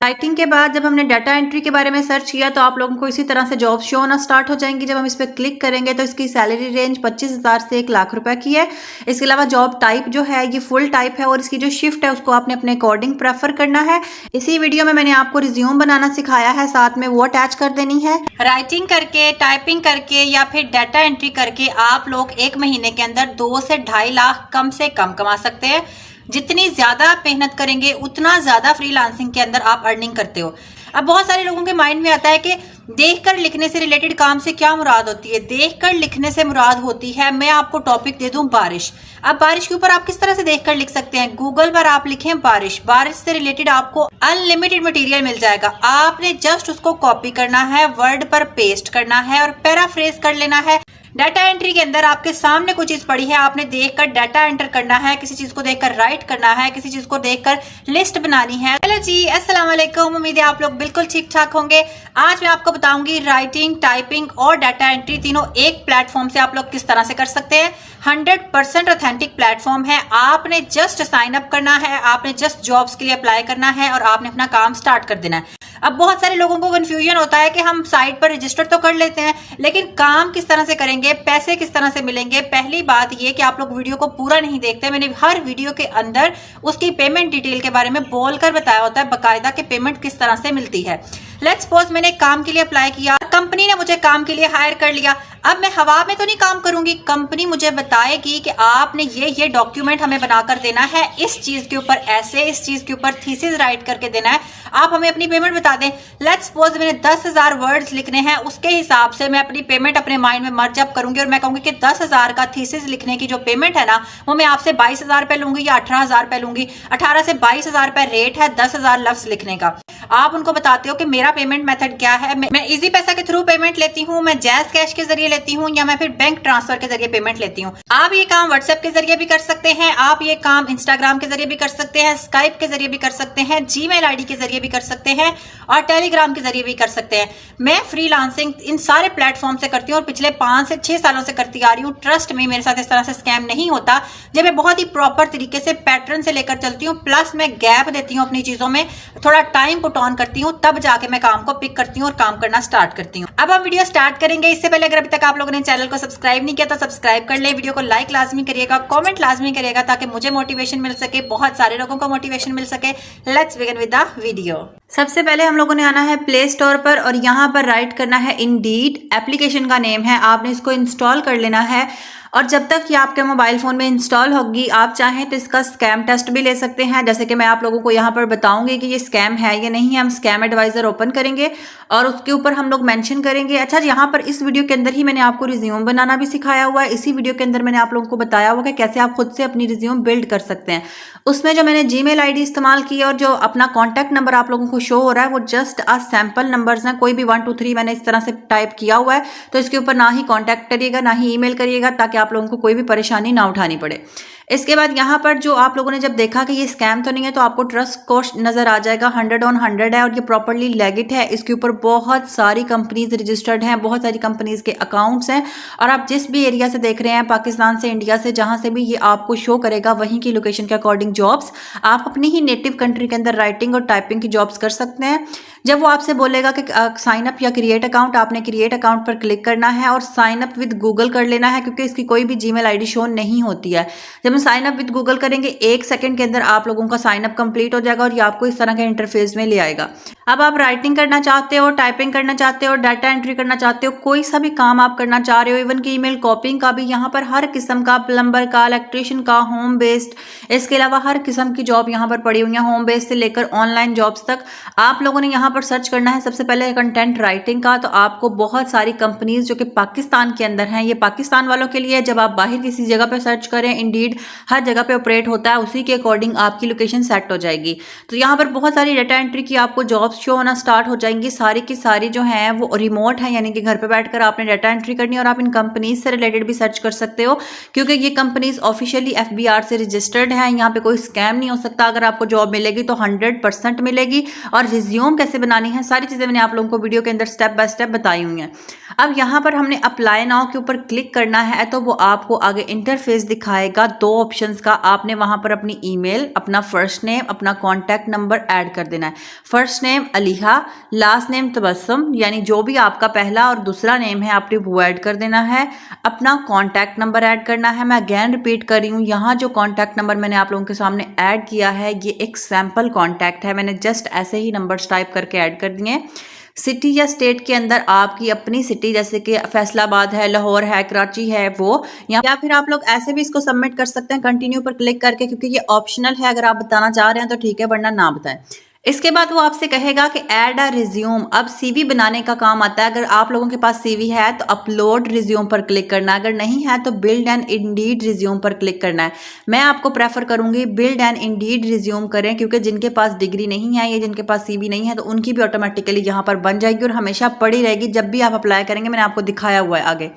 Writing के बाद जब हमने डाटा एंट्री के बारे में सर्च किया तो आप लोगों को इसी तरह से जॉब शो होना स्टार्ट हो जाएंगी। जब हम इस पर क्लिक करेंगे तो इसकी सैलरी रेंज 25,000 से 1 लाख रुपए की है। इसके अलावा जॉब टाइप जो है ये फुल टाइप है और इसकी जो शिफ्ट है उसको आपने अपने अकॉर्डिंग प्रेफर करना है। इसी वीडियो में मैंने आपको रिज्यूम बनाना सिखाया है, साथ में वो अटैच कर देनी है। राइटिंग करके, टाइपिंग करके या फिर डाटा एंट्री करके आप लोग 1 महीने के अंदर 2 से 2.5 लाख कम से कम कमा सकते हैं। जितनी ज्यादा आप मेहनत करेंगे उतना ज्यादा फ्रीलांसिंग के अंदर आप अर्निंग करते हो। अब बहुत सारे लोगों के माइंड में आता है कि देखकर लिखने से रिलेटेड काम से क्या मुराद होती है। देखकर लिखने से मुराद होती है, मैं आपको टॉपिक दे दूं बारिश। अब बारिश के ऊपर आप किस तरह से देखकर लिख सकते हैं? गूगल पर आप लिखें बारिश, बारिश से रिलेटेड आपको अनलिमिटेड मटेरियल मिल जाएगा। आपने जस्ट उसको कॉपी करना है, वर्ड पर पेस्ट करना है और पैराफ्रेज कर लेना है। डाटा एंट्री के अंदर आपके सामने कोई चीज पड़ी है, आपने देखकर डाटा एंटर करना है, किसी चीज को देखकर राइट करना है, किसी चीज को देखकर लिस्ट बनानी है। हेलो जी, अस्सलाम वालेकुम, उम्मीद है आप लोग बिल्कुल ठीक ठाक होंगे। आज मैं आपको बताऊंगी राइटिंग, टाइपिंग और डाटा एंट्री तीनों एक प्लेटफॉर्म से आप लोग किस तरह से कर सकते हैं। 100% ऑथेंटिक प्लेटफॉर्म है। आपने जस्ट साइन अप करना है, आपने जस्ट जॉब्स के लिए अप्लाई करना है और आपने अपना काम स्टार्ट कर देना है। अब बहुत सारे लोगों को कंफ्यूजन होता है कि हम साइट पर रजिस्टर तो कर लेते हैं, लेकिन काम किस तरह से करेंगे, पैसे किस तरह से मिलेंगे। पहली बात ये कि आप लोग वीडियो को पूरा नहीं देखते। मैंने हर वीडियो के अंदर उसकी पेमेंट डिटेल के बारे में बोलकर बताया होता है बाकायदा कि पेमेंट किस तरह से मिलती है। लेट्स सपोज मैंने काम के लिए अप्लाई किया, कंपनी ने मुझे काम के लिए हायर कर लिया। अब मैं हवा में तो नहीं काम करूंगी, कंपनी मुझे बताएगी कि आपने ये डॉक्यूमेंट हमें बनाकर देना है, इस चीज के ऊपर ऐसे, इस चीज के ऊपर थीसिस राइट करके देना है, आप हमें अपनी पेमेंट बता दें। लेट्स सपोज मैंने 10,000 वर्ड्स लिखने हैं, उसके हिसाब से मैं अपनी पेमेंट अपने माइंड में मर्ज अप करूंगी और मैं कहूंगी कि 10,000 का थीसिस लिखने की जो पेमेंट है ना, वो मैं आपसे 22,000 रुपए लूंगी या 18,000 रुपए लूंगी। 18 से 22,000 रुपए रेट है 10,000 लफ्ज लिखने का। आप उनको बताते हो कि मेरा पेमेंट मेथड क्या है, मैं इजी पैसा के थ्रू पेमेंट लेती हूँ, मैं जैज कैश के जरिए लेती हूँ या मैं फिर बैंक ट्रांसफर के जरिए पेमेंट लेती हूँ। आप ये काम व्हाट्सएप के जरिए भी कर सकते हैं, आप ये काम इंस्टाग्राम के जरिए भी कर सकते हैं, स्काइप के जरिए भी कर सकते हैं, जीमेल आईडी के जरिए भी कर सकते हैं और टेलीग्राम के जरिए भी कर सकते हैं। मैं फ्रीलांसिंग इन सारे प्लेटफॉर्म से करती हूँ और पिछले 5 से 6 सालों से करती आ रही हूँ। ट्रस्ट में मेरे साथ इस तरह से स्कैम नहीं होता। जब मैं बहुत ही प्रॉपर तरीके से पैटर्न से लेकर चलती हूँ, प्लस मैं गैप देती हूँ अपनी चीजों में, थोड़ा टाइम पुट ऑन करती हूँ, तब जाके मैं काम को पिक करती हूँ और काम करना स्टार्ट करती हूँ। अब हम वीडियो स्टार्ट करेंगे। इससे पहले अगर अभी तक आप लोगों ने चैनल को सब्सक्राइब नहीं किया तो सब्सक्राइब कर ले, वीडियो को लाइक लाजमी करिएगा, कमेंट लाजमी करिएगा ताकि मुझे मोटिवेशन मिल सके, बहुत सारे लोगों को मोटिवेशन मिल सके। Let's begin with the video. सबसे पहले हम लोगों ने आना है प्ले स्टोर पर और यहाँ पर राइट करना है इंडीड। एप्लीकेशन का नेम है, आपने इसको इंस्टॉल कर लेना है और जब तक ये आपके मोबाइल फोन में इंस्टॉल होगी, आप चाहें तो इसका स्कैम टेस्ट भी ले सकते हैं। जैसे कि मैं आप लोगों को यहाँ पर बताऊंगी कि ये स्कैम है या नहीं है। हम स्कैम एडवाइजर ओपन करेंगे और उसके ऊपर हम लोग मेंशन करेंगे। अच्छा, यहाँ पर इस वीडियो के अंदर ही मैंने आपको रिज्यूम बनाना भी सिखाया हुआ है। इसी वीडियो के अंदर मैंने आप लोगों को बताया हुआ कि कैसे आप खुद से अपनी रिज्यूम बिल्ड कर सकते हैं। उसमें जो मैंने जीमेल आईडी इस्तेमाल की और जो अपना कॉन्टैक्ट नंबर आप लोगों को शो हो रहा है वो जस्ट सैंपल नंबर्स हैं। कोई भी 1 2 3 मैंने इस तरह से टाइप किया हुआ है, तो इसके ऊपर ना ही कॉन्टैक्ट करिएगा ना ही ईमेल करिएगा ताकि आप लोगों को कोई भी परेशानी ना उठानी पड़े। इसके बाद यहाँ पर जो आप लोगों ने जब देखा कि ये स्कैम तो नहीं है, तो आपको ट्रस्ट कोस्ट नजर आ जाएगा, 100 on 100 है और ये प्रॉपरली लेगिट है। इसके ऊपर बहुत सारी कंपनीज रजिस्टर्ड हैं, बहुत सारी कंपनीज के अकाउंट्स हैं और आप जिस भी एरिया से देख रहे हैं, पाकिस्तान से, इंडिया से, जहां से भी, ये आपको शो करेगा वहीं की लोकेशन के अकॉर्डिंग जॉब्स आप अपनी ही नेटिव कंट्री के अंदर राइटिंग और टाइपिंग की जॉब्स कर सकते हैं। जब वो आपसे बोलेगा कि साइन अप या क्रिएट अकाउंट, आपने क्रिएट अकाउंट पर क्लिक करना है और साइन अप विद गूगल कर लेना है क्योंकि इसकी कोई भी जीमेल आईडी शो नहीं होती है। जब हम साइन अप विद गूगल करेंगे 1 सेकंड के अंदर आप लोगों का साइन अप कंप्लीट हो जाएगा और ये आपको इस तरह के इंटरफेस में ले आएगा। अब आप राइटिंग करना चाहते हो, टाइपिंग करना चाहते हो, डाटा एंट्री करना चाहते हो, कोई सा भी काम आप करना चाह रहे हो, इवन की ईमेल कॉपिंग का भी, यहाँ पर हर किस्म का, प्लम्बर का, इलेक्ट्रिशियन का, होम बेस्ड, इसके अलावा हर किस्म की जॉब यहाँ पर पड़ी हुई है, होम बेस्ड से लेकर ऑनलाइन जॉब्स तक। आप लोगों ने यहाँ पर सर्च करना है सबसे पहले कंटेंट राइटिंग का, तो आपको बहुत सारी कंपनीज जो कि पाकिस्तान के अंदर हैं, ये पाकिस्तान वालों के लिए। जब आप बाहर किसी जगह पर सर्च करें, इंडीड हर जगह पे ऑपरेट होता है, उसी के अकॉर्डिंग आपकी लोकेशन सेट हो जाएगी। तो यहाँ पर बहुत सारी डाटा एंट्री की आपको जॉब्स शो होना स्टार्ट हो जाएंगी। सारी की सारी जो हैं वो रिमोट है, यानी कि घर पे बैठकर आपने डाटा एंट्री करनी है और आप इन कंपनीज से रिलेटेड भी सर्च कर सकते हो क्योंकि ये कंपनीज ऑफिशियली FBR से रजिस्टर्ड है। यहाँ पे कोई स्कैम नहीं हो सकता। अगर आपको जॉब मिलेगी तो 100% मिलेगी। और रिज्यूम कैसे बनानी है, सारी चीजें मैंने आप लोगों को वीडियो के अंदर स्टेप बाय स्टेप बताई हुई हैं। अब यहाँ पर हमने अप्लाई नाउ के ऊपर क्लिक करना है तो वो आपको आगे इंटरफेस दिखाएगा। 2 ऑप्शंस का आपने वहां पर अपनी ईमेल, अपना फर्स्ट नेम, अपना कॉन्टैक्ट नंबर ऐड कर देना है। First name Aliha, last name Tabassum, यानी जो भी आपका पहला और दूसरा नेम है आपने वो ऐड कर देना है। अपना कॉन्टैक्ट नंबर ऐड करना है। मैं अगेन रिपीट कर रही हूँ, यहाँ जो कॉन्टैक्ट नंबर मैंने आप लोगों के सामने ऐड किया है ये एक सैम्पल कॉन्टैक्ट है, मैंने जस्ट ऐसे ही नंबर्स टाइप करके ऐड कर दिए। सिटी या स्टेट के अंदर आपकी अपनी सिटी, जैसे कि फैसलाबाद है, लाहौर है, कराची है, वो या फिर आप लोग ऐसे भी इसको सबमिट कर सकते हैं कंटिन्यू पर क्लिक करके, क्योंकि ये ऑप्शनल है। अगर आप बताना चाह रहे हैं तो ठीक है, वरना ना बताएं। इसके बाद वो आपसे कहेगा कि ऐड अ रिज्यूम। अब सीवी बनाने का काम आता है। अगर आप लोगों के पास सीवी है तो अपलोड रिज्यूम पर क्लिक करना है, अगर नहीं है तो बिल्ड एंड इंडीड रिज्यूम पर क्लिक करना है। मैं आपको प्रेफर करूंगी बिल्ड एंड इंडीड रिज्यूम करें, क्योंकि जिनके पास डिग्री नहीं है या जिनके पास सीवी नहीं है तो उनकी भी ऑटोमेटिकली यहाँ पर बन जाएगी और हमेशा पड़ी रहेगी जब भी आप अप्लाई करेंगे। मैंने आपको दिखाया हुआ है आगे।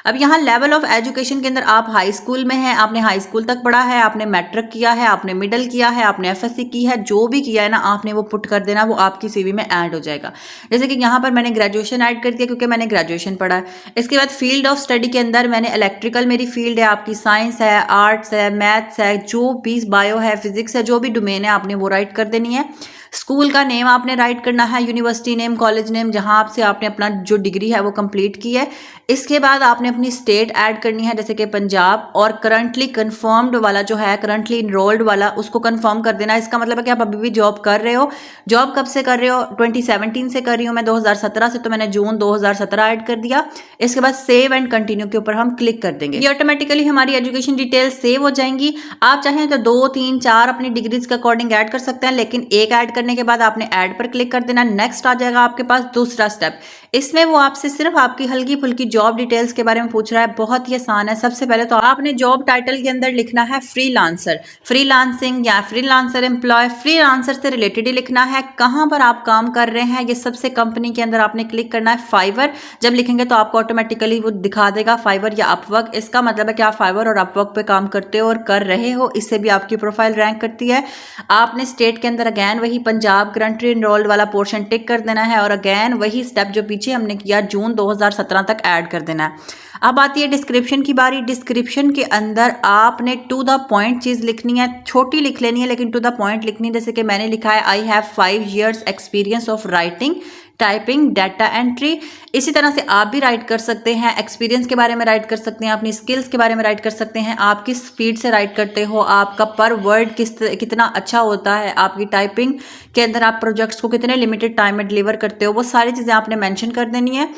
अब यहाँ लेवल ऑफ एजुकेशन के अंदर आप हाई स्कूल में हैं, आपने हाई स्कूल तक पढ़ा है, आपने मैट्रिक किया है, आपने मिडिल किया है, आपने एफएससी की है, जो भी किया है ना आपने वो पुट कर देना, वो आपकी सीवी में ऐड हो जाएगा। जैसे कि यहाँ पर मैंने ग्रेजुएशन ऐड कर दिया क्योंकि मैंने ग्रेजुएशन पढ़ा है। इसके बाद फील्ड ऑफ स्टडी के अंदर मैंने इलेक्ट्रिकल मेरी फील्ड है, आपकी साइंस है, आर्ट्स है, मैथ्स है, जो भी बायो है, फिजिक्स है, जो भी डोमेन है आपने वो राइट कर देनी है। स्कूल का नेम आपने राइट करना है, यूनिवर्सिटी नेम, कॉलेज नेम, जहां आपसे आपने अपना जो डिग्री है वो कंप्लीट की है। इसके बाद आपने अपनी स्टेट ऐड करनी है, जैसे कि पंजाब, और करंटली कंफर्म्ड वाला जो है, करंटली इनरोल्ड वाला, उसको कंफर्म कर देना है। इसका मतलब है कि आप अभी भी जॉब कर रहे हो। जॉब कब से कर रहे हो? 2017 से कर रही हूँ मैं, 2017 से, तो मैंने जून 2017 ऐड कर दिया। इसके बाद सेव एंड कंटिन्यू के ऊपर हम क्लिक कर देंगे। ये ऑटोमेटिकली हमारी एजुकेशन डिटेल सेव हो जाएंगी। आप चाहें तो 2, 3, 4 अपनी डिग्रीज के अकॉर्डिंग ऐड कर सकते हैं, लेकिन एक ऐड करने के बाद आपने ऐड पर क्लिक कर देना। नेक्स्ट आ जाएगा आपके पास दूसरा स्टेप। इसमें वो आपसे सिर्फ आपकी हल्की फुल्की जॉब डिटेल्स के बारे में पूछ रहा है। बहुत ही आसान है। सबसे पहले तो आपने जॉब टाइटल के अंदर लिखना है फ्रीलांसर, फ्रीलांसिंग या फ्रीलांसर एम्प्लॉय, फ्रीलांसर से रिलेटेड ही लिखना है। कहां पर आप काम कर रहे हैं ये सबसे कंपनी के अंदर आपने क्लिक करना है। फाइवर जब लिखेंगे तो आपको ऑटोमेटिकली वो दिखा देगा, फाइवर या अपवर्क। इसका मतलब है कि आप फाइवर और अपवर्क पे काम करते हो और कर रहे हो, इससे भी आपकी प्रोफाइल रैंक करती है। आपने स्टेट के अंदर अगैन वही पंजाब करंटली इनरोल्ड वाला पोर्शन टिक कर देना है, और अगैन वही स्टेप जो पीछे हमने किया जून 2017 तक ऐड कर देना है। अब आती है डिस्क्रिप्शन की बारी। डिस्क्रिप्शन के अंदर आपने टू द पॉइंट चीज लिखनी है, छोटी लिख लेनी है लेकिन टू द पॉइंट लिखनी है। जैसे कि मैंने लिखा है I have 5 years experience of writing, typing, data entry. इसी तरह से आप भी राइट कर सकते हैं, एक्सपीरियंस के बारे में राइट कर सकते हैं, अपनी स्किल्स के बारे में राइट कर सकते हैं, आप किस स्पीड से राइट करते हो, आपका पर वर्ड कितना अच्छा होता है, आपकी टाइपिंग के अंदर आप प्रोजेक्ट्स को कितने लिमिटेड टाइम में डिलीवर करते हो, वो सारी चीज़ें आपने मेंशन कर देनी है।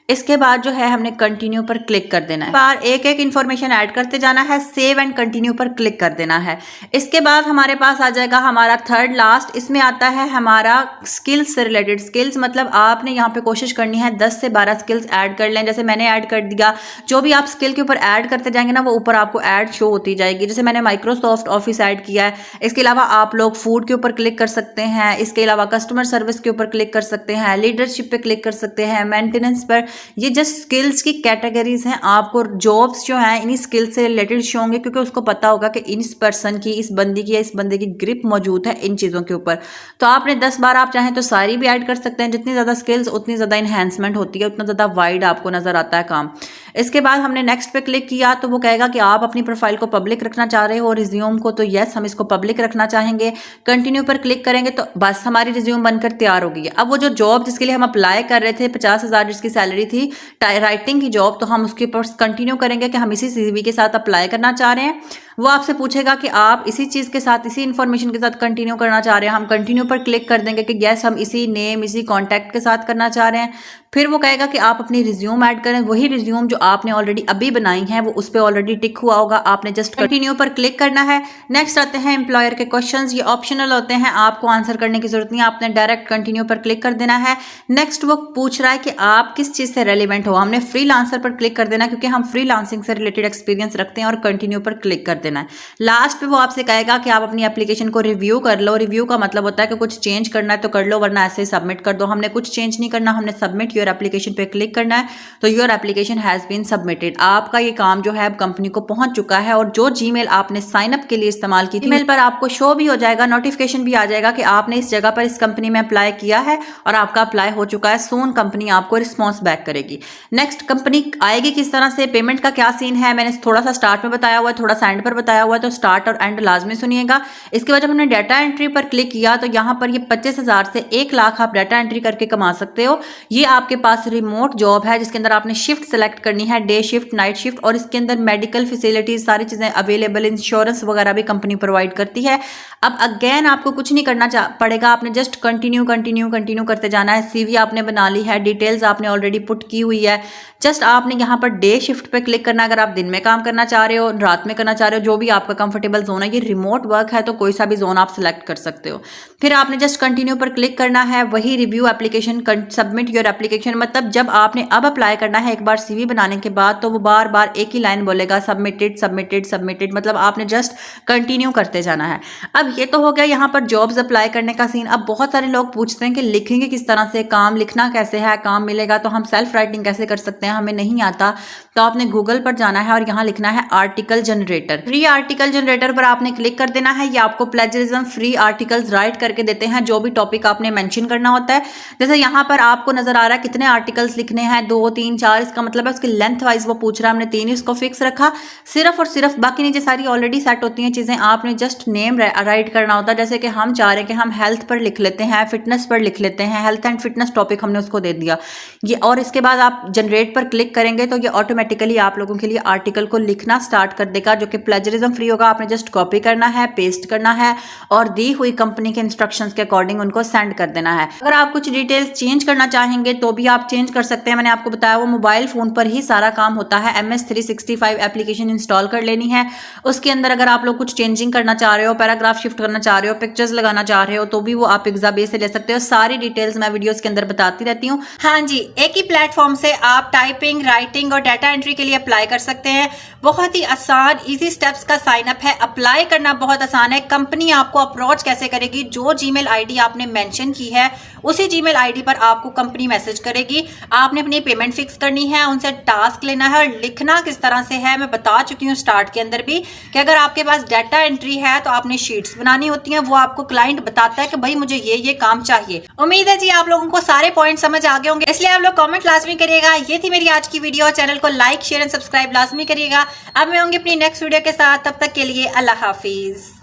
इसके बाद जो है हमने कंटिन्यू पर क्लिक कर देना है। बार एक एक इन्फॉर्मेशन ऐड करते जाना है, सेव एंड कंटिन्यू पर क्लिक कर देना है। इसके बाद हमारे पास आ जाएगा हमारा थर्ड लास्ट, इसमें आता है हमारा स्किल्स से रिलेटेड। स्किल्स मतलब आपने यहाँ पे कोशिश करनी है 10 से 12 स्किल्स ऐड कर लें। जैसे मैंने ऐड कर दिया, जो भी आप स्किल के ऊपर ऐड करते जाएंगे ना वो ऊपर आपको ऐड शो होती जाएगी। जैसे मैंने माइक्रोसॉफ्ट ऑफिस ऐड किया है। इसके अलावा आप लोग फूड के ऊपर क्लिक कर सकते हैं, इसके अलावा कस्टमर सर्विस के ऊपर क्लिक कर सकते हैं, लीडरशिप पे क्लिक कर सकते हैं, मेंटेनेंस पर। ये जस्ट स्किल्स की कैटेगरीज हैं। आपको जॉब्स जो हैं इन्हीं स्किल से रिलेटेड शो होंगे, क्योंकि उसको पता होगा कि इस पर्सन की, इस बंदी की या इस बंदे की ग्रिप मौजूद है इन चीज़ों के ऊपर। तो आपने 10 बार आप चाहें तो सारी भी ऐड कर सकते हैं। जितनी ज़्यादा स्किल्स उतनी ज़्यादा इन्हेंसमेंट होती है, उतना ज़्यादा वाइड आपको नज़र आता है काम। इसके बाद हमने नेक्स्ट पे क्लिक किया तो वो कहेगा कि आप अपनी प्रोफाइल को पब्लिक रखना चाह रहे हो, रिज्यूम को, तो यस हम इसको पब्लिक रखना चाहेंगे। कंटिन्यू पर क्लिक करेंगे तो बस हमारी रिज्यूम बनकर तैयार हो गई है। अब वो जो जॉब जिसके लिए हम अप्लाई कर रहे थे 50,000 जिसकी सैलरी थी, राइटिंग की जॉब, तो हम उसके ऊपर कंटिन्यू करेंगे कि हम इसी सीवी के साथ अप्लाई करना चाह रहे हैं। वो आपसे पूछेगा कि आप इसी चीज़ के साथ, इसी इन्फॉर्मेशन के साथ कंटिन्यू करना चाह रहे हैं। हम कंटिन्यू पर क्लिक कर देंगे कि यस हम इसी नेम, इसी कॉन्टैक्ट के साथ करना चाह रहे हैं। फिर वो कहेगा कि आप अपनी रिज्यूम ऐड करें। वही रिज्यूम जो आपने ऑलरेडी अभी बनाई है वो उस पर ऑलरेडी टिक हुआ होगा, आपने जस्ट कंटिन्यू पर क्लिक करना है। नेक्स्ट आते हैं एम्प्लॉयर के क्वेश्चंस। ये ऑप्शनल होते हैं, आपको आंसर करने की जरूरत नहीं है, आपने डायरेक्ट कंटिन्यू पर क्लिक कर देना है। नेक्स्ट वो पूछ रहा है कि आप किस चीज़ से रेलिवेंट हो, हमने फ्रीलांसर पर क्लिक कर देना क्योंकि हम फ्रीलांसिंग से रिलेटेड एक्सपीरियंस रखते हैं, और कंटिन्यू पर क्लिक कर देना है। लास्ट पे वो आपसे कहेगा कि आप अपनी एप्लीकेशन को रिव्यू कर लो। रिव्यू का मतलब होता है कि कुछ चेंज करना है तो कर लो, वरना ऐसे ही सबमिट कर दो। हमने कुछ चेंज नहीं करना, हमने सबमिट योर एप्लीकेशन पे क्लिक करना है, तो your application has been submitted. आपका ये काम जो है अब कंपनी को पहुंच चुका है, और जो जीमेल आपने साइन अप के लिए इस्तेमाल की थी, ईमेल पर आपको शो भी हो जाएगा, नोटिफिकेशन भी आ जाएगा कि आपने इस जगह पर इस कंपनी में अप्लाई किया है और आपका अप्लाई हो चुका है। सून कंपनी आपको रिस्पॉन्स बैक करेगी। नेक्स्ट कंपनी आएगी किस तरह से, पेमेंट का क्या सीन है, मैंने थोड़ा सा स्टार्ट में बताया हुआ है, थोड़ा सा एंड पर बताया हुआ है, तो स्टार्ट और एंड लाजमी सुनिएगा। इसके बाद जब हमने डाटा एंट्री पर क्लिक किया तो यहाँ पर ये 25,000 से 1 लाख आप डाटा एंट्री करके कमा सकते हो। ये आपके पास रिमोट जॉब है जिसके अंदर आपने शिफ्ट सेलेक्ट करनी है, डे शिफ्ट, नाइट शिफ्ट, और इसके अंदर मेडिकल फैसिलिटीज सारी चीजें अवेलेबल, इंश्योरेंस वगैरह भी कंपनी प्रोवाइड करती है। अब अगेन आपको कुछ नहीं करना पड़ेगा, आपने जस्ट कंटिन्यू करते जाना है। सीवी आपने बना ली है, डिटेल्स आपने ऑलरेडी पुट की हुई है, जस्ट आपने यहाँ पर डे शिफ्ट पे क्लिक करना है। अगर आप दिन में काम करना चाह रहे हो, रात में करना चाह रहे हो, जो भी आपका कंफर्टेबल जोन है, ये रिमोट वर्क है तो कोई सा भी जोन आप सिलेक्ट कर सकते हो। फिर आपने जस्ट कंटिन्यू पर क्लिक करना है। वही review application, submit your application, मतलब जब आपने अब अप्लाई करना है एक बार सीवी बनाने के बाद तो वो बार बार एक ही लाइन बोलेगा, सबमिटेड सबमिटेड सबमिटेड, मतलब आपने जस्ट कंटिन्यू करते जाना है। अब ये तो हो गया यहाँ पर जॉब्स अप्लाई करने का सीन। अब बहुत सारे लोग पूछते हैं कि लिखेंगे किस तरह से, काम लिखना कैसे है, काम मिलेगा तो हम सेल्फ राइटिंग कैसे कर सकते हैं, हमें नहीं आता। तो आपने गूगल पर जाना है और यहाँ लिखना है article generator. Free article generator पर आपने क्लिक कर देना है। ये आपको प्लेजरिज्म फ्री आर्टिकल्स राइट करके देते हैं, जो भी टॉपिक आपने मेंशन करना होता है। जैसे यहाँ पर आपको नजर आ रहा है कितने आर्टिकल्स लिखने हैं, 2 3 4, इसका मतलब है उसकी लेंथ वाइज वो पूछ रहा है। हमने 3 इसको फिक्स रखा सिर्फ और सिर्फ, बाकी नीचे सारी ऑलरेडी सेट होती हैं चीजें, आपने जस्ट नेम राइट करना होता है। जैसे कि हम चाह रहे हैं कि हम हेल्थ पर लिख लेते हैं, फिटनेस पर लिख लेते हैं, हेल्थ एंड फिटनेस टॉपिक हमने उसको दे दिया ये, और इसके बाद आप जनरेट पर क्लिक करेंगे तो ये ऑटोमेटिकली आप लोगों के लिए आर्टिकल को लिखना स्टार्ट कर देगा, जो कि प्लेजरिज्म फ्री होगा। आपने जस्ट कॉपी करना है, पेस्ट करना है और दी हुई कंपनी के इंस्ट्रक्शंस के अकॉर्डिंग उनको सेंड कर देना है। अगर आप कुछ डिटेल्स चेंज करना चाहेंगे तो भी आप चेंज कर सकते हैं। मैंने आपको बताया वो मोबाइल फोन पर ही सारा काम होता है। MS 365 एप्लीकेशन इंस्टॉल कर लेनी है। उसके अंदर अगर आप लोग कुछ चेंजिंग करना चाह रहे हो, पैराग्राफ शिफ्ट करना चाह रहे हो, पिक्चर्स लगाना चाह रहे हो, तो भी वो आप एग्जाबे से ले सकते हो। सारी डिटेल्स मैं वीडियोस के अंदर बताती रहती हूँ। हाँ जी, एक ही प्लेटफॉर्म से आप टाइपिंग, राइटिंग और डाटा एंट्री के लिए अप्लाई कर सकते हैं। बहुत ही आसान इजी स्टेप्स का साइन अप है। अप्लाई करना बहुत आसान है। कंपनी आपको अप्रोच कैसे करेगी, जो जीमेल आईडी आपने मेंशन की है उसी जीमेल आईडी पर आपको कंपनी मैसेज करेगी। आपने अपनी पेमेंट फिक्स करनी है, उनसे टास्क लेना है और लिखना किस तरह से है मैं बता चुकी हूँ स्टार्ट के अंदर भी, कि अगर आपके पास डाटा एंट्री है तो आपने शीट्स बनानी होती हैं। वो आपको क्लाइंट बताता है कि भाई मुझे ये काम चाहिए। उम्मीद है जी आप लोगों को सारे पॉइंट समझ आ गए होंगे, इसलिए आप लोग कमेंट लाजमी करिएगा। ये थी मेरी आज की वीडियो। चैनल को लाइक, शेयर एंड सब्सक्राइब लाजमी करिएगा। अब मैं होंगी अपनी नेक्स्ट वीडियो के साथ, तब तक के लिए अल्लाह हाफिज।